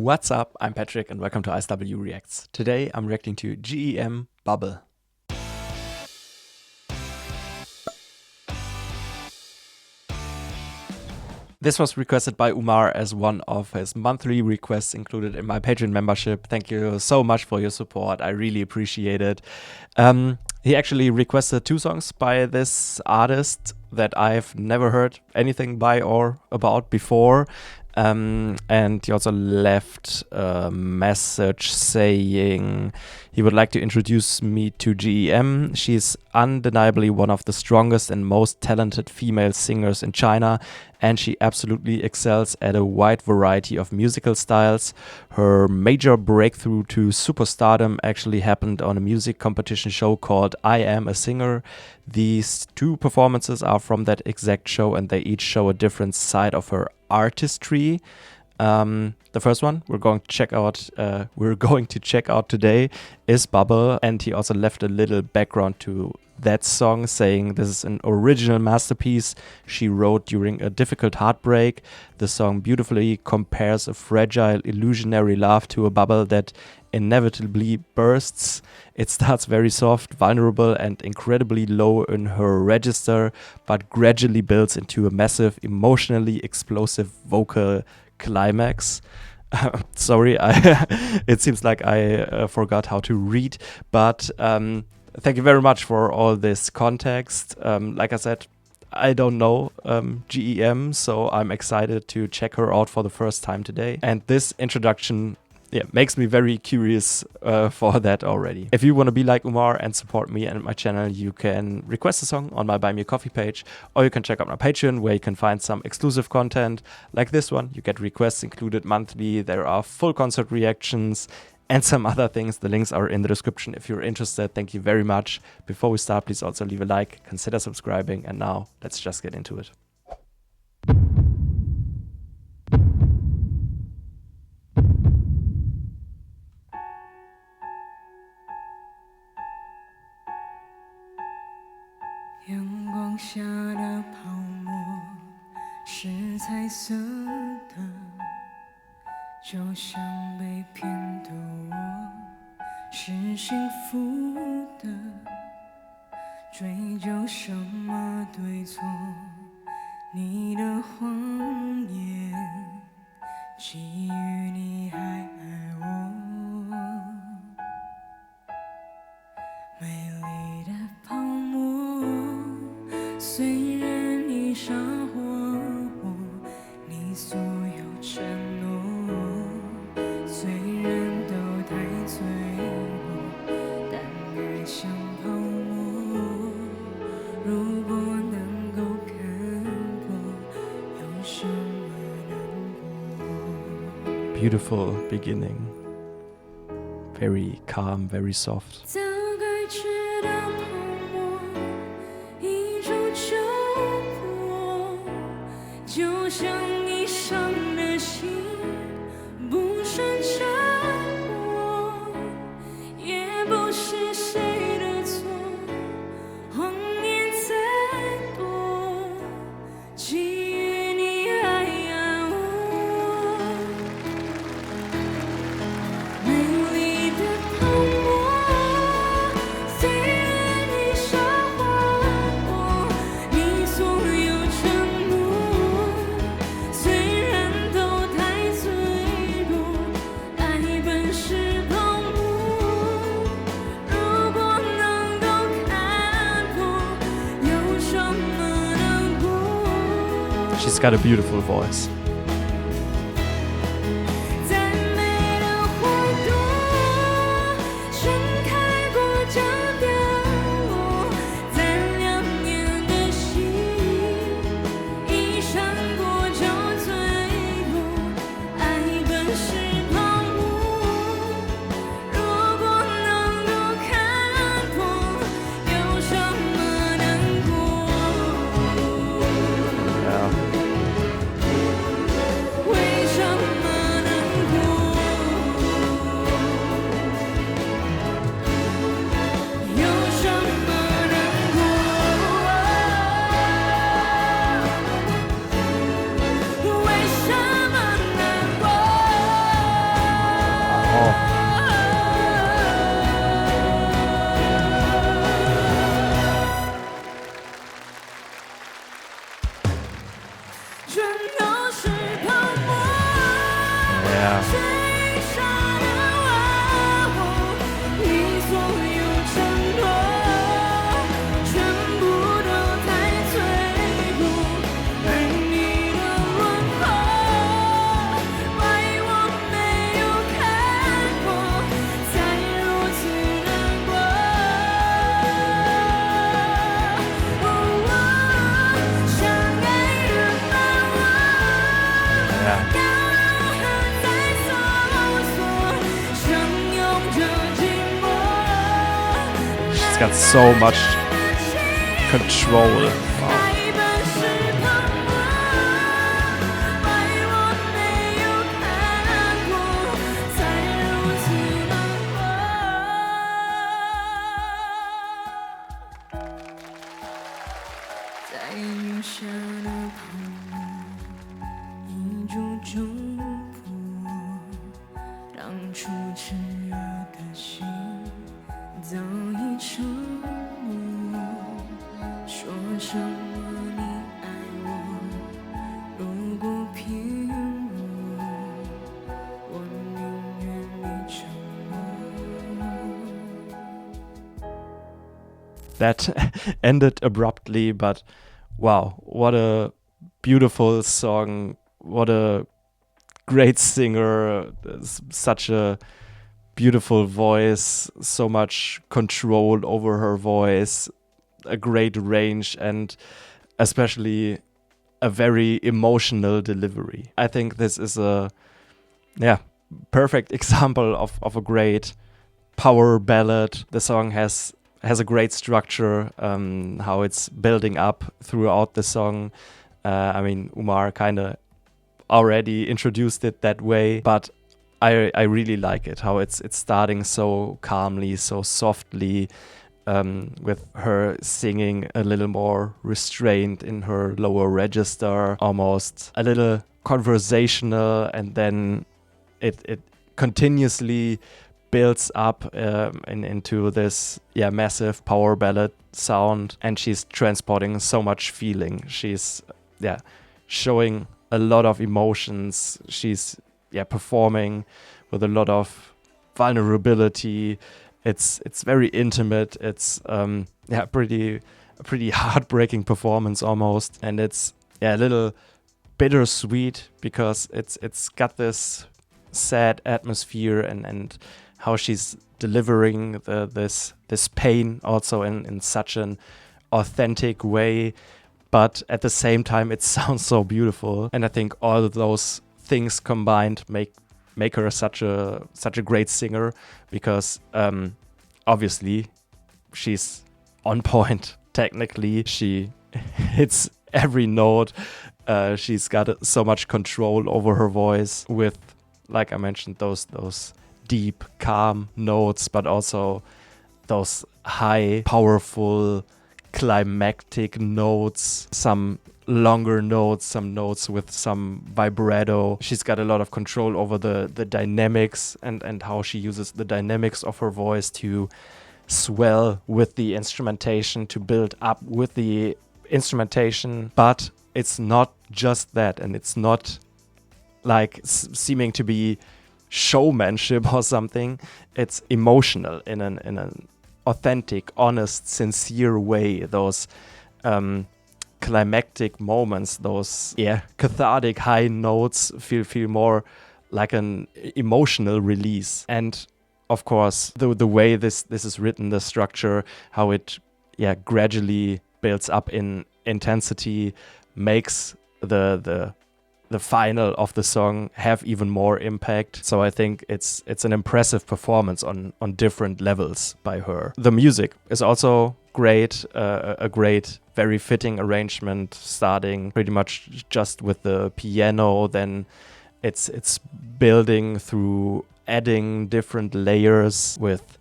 What's up? I'm Patrick and welcome to ISW Reacts. Today I'm reacting to G.E.M. Bubble. This was requested by Umar as one of his monthly requests included in my Patreon membership. Thank you so much for your support. I really appreciate it. He actually requested 2 songs by this artist that I've never heard anything by or about before. And he also left a message saying he would like to introduce me to G.E.M. She's undeniably one of the strongest and most talented female singers in China, and she absolutely excels at a wide variety of musical styles. Her major breakthrough to superstardom actually happened on a music competition show called I Am a Singer. These 2 performances are from that exact show, and they each show a different side of her artistry. The first one we're going to check out today is Bubble, and he also left a little background to that song, saying this is an original masterpiece she wrote during a difficult heartbreak. The song beautifully compares a fragile, illusionary love to a bubble that inevitably bursts. It starts very soft, vulnerable, and incredibly low in her register, but gradually builds into a massive, emotionally explosive vocal climax. Sorry, it seems like I forgot how to read, but thank you very much for all this context. Like I said, I don't know G.E.M, so I'm excited to check her out for the first time today. And this introduction makes me very curious for that already. If you want to be like Umar and support me and my channel, you can request a song on my Buy Me a Coffee page, or you can check out my Patreon where you can find some exclusive content like this one. You get requests included monthly, there are full concert reactions, and some other things. The links are in the description if you're interested. Thank you very much. Before we start, please also leave a like, consider subscribing, and now let's just get into it. Beautiful beginning, very calm, very soft. She's got a beautiful voice. She's got so much control. That ended abruptly, but wow, what a beautiful song. What a great singer. Such a beautiful voice, so much control over her voice, a great range, and especially a very emotional delivery. I think this is a perfect example of a great power ballad. The song has a great structure, how it's building up throughout the song. I mean, Umar kind of already introduced it that way, but I really like it, how it's starting so calmly, so softly, with her singing a little more restrained in her lower register, almost a little conversational, and then it continuously builds up into this massive power ballad sound, and she's transporting so much feeling. She's showing a lot of emotions. She's performing with a lot of vulnerability. It's very intimate. It's a pretty heartbreaking performance almost, and it's a little bittersweet because it's got this sad atmosphere and how she's delivering this pain also in such an authentic way, but at the same time it sounds so beautiful. And I think all of those things combined make her such a great singer, because obviously she's on point technically. She hits every note. She's got so much control over her voice with, like I mentioned, those deep, calm notes, but also those high, powerful, climactic notes, some longer notes, some notes with some vibrato. She's got a lot of control over the dynamics and how she uses the dynamics of her voice to swell with the instrumentation, to build up with the instrumentation. But it's not just that, and it's not like seeming to be showmanship or something. It's emotional in an authentic, honest, sincere way. Those climactic moments, those cathartic high notes feel more like an emotional release. And of course, the way this is written, the structure, how it gradually builds up in intensity, makes the final of the song have even more impact. So I think it's an impressive performance on different levels by her. The music is also great, a great, very fitting arrangement, starting pretty much just with the piano. Then it's building through adding different layers with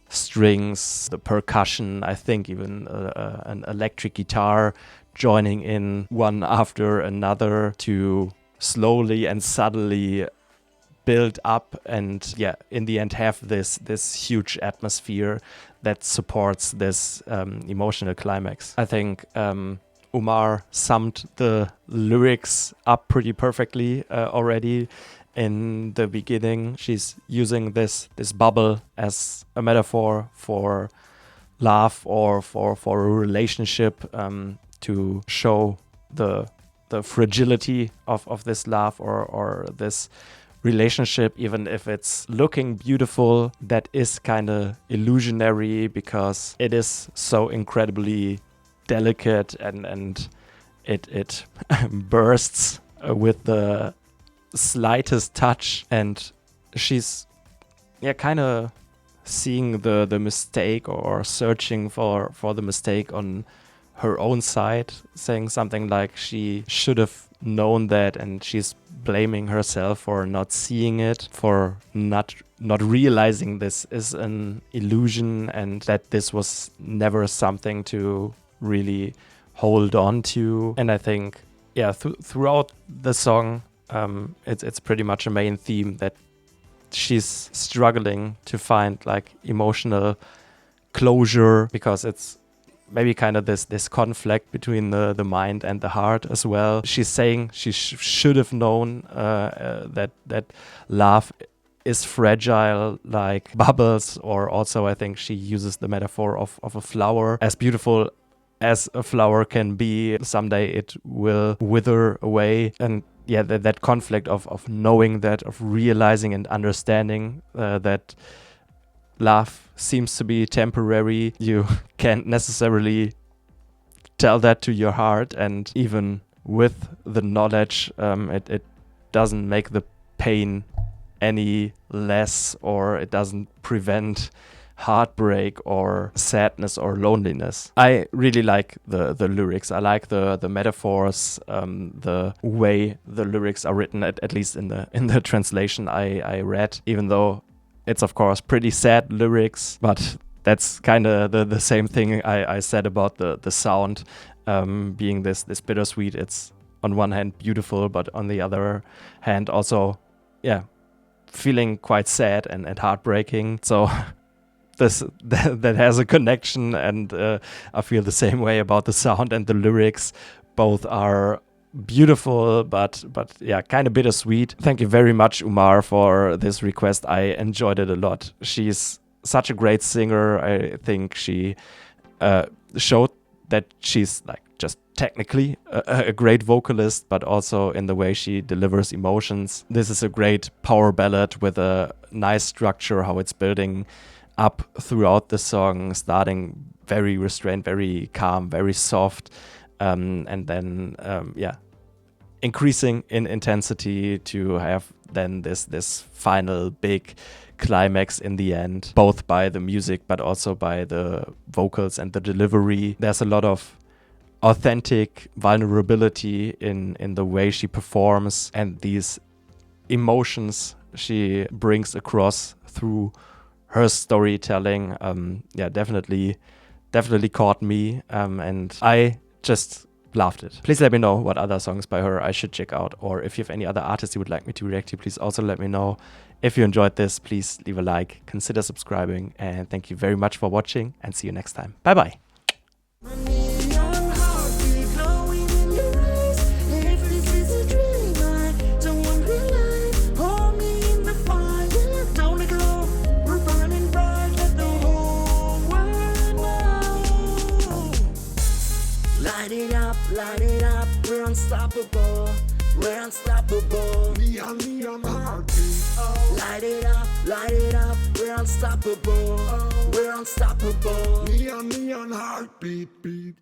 strings, the percussion, I think even an electric guitar joining in one after another to slowly and subtly build up and in the end have this huge atmosphere that supports this emotional climax. I think Umar summed the lyrics up pretty perfectly already in the beginning. She's using this bubble as a metaphor for love or for a relationship, to show the fragility of this love or this relationship, even if it's looking beautiful, that is kind of illusionary because it is so incredibly delicate and it bursts with the slightest touch. And she's kind of seeing the mistake or searching for the mistake on her own side, saying something like she should have known that, and she's blaming herself for not seeing it, for not realizing this is an illusion and that this was never something to really hold on to. And I think throughout the song, it's pretty much a main theme that she's struggling to find like emotional closure, because it's maybe kind of this conflict between the mind and the heart as well. She's saying she should have known that love is fragile like bubbles, or also I think she uses the metaphor of a flower. As beautiful as a flower can be, someday it will wither away. And that conflict of knowing that, of realizing and understanding that love seems to be temporary. You can't necessarily tell that to your heart, and even with the knowledge, it doesn't make the pain any less, or it doesn't prevent heartbreak or sadness or loneliness. I really like the lyrics. I like the metaphors, the way the lyrics are written, at least in the translation I read, even though it's of course pretty sad lyrics, but that's kind of the same thing I said about the sound being this bittersweet. It's on one hand beautiful, but on the other hand also feeling quite sad and heartbreaking. So that has a connection, and I feel the same way about the sound and the lyrics. Both are beautiful, but kind of bittersweet. Thank you very much, Umar, for this request. I enjoyed it a lot. She's such a great singer. I think she showed that she's like just technically a great vocalist, but also in the way she delivers emotions. This is a great power ballad with a nice structure, how it's building up throughout the song, starting very restrained, very calm, very soft, and then increasing in intensity to have then this final big climax in the end, both by the music but also by the vocals and the delivery. There's a lot of authentic vulnerability in the way she performs, and these emotions she brings across through her storytelling. Definitely caught me, and I just loved it. Please let me know what other songs by her I should check out, or if you have any other artists you would like me to react to, please also let me know. If you enjoyed this, please leave a like, consider subscribing, and thank you very much for watching, and see you next time. Bye bye. Light it up, we're unstoppable, neon heartbeat. Light it up, we're unstoppable, neon heartbeat, beat.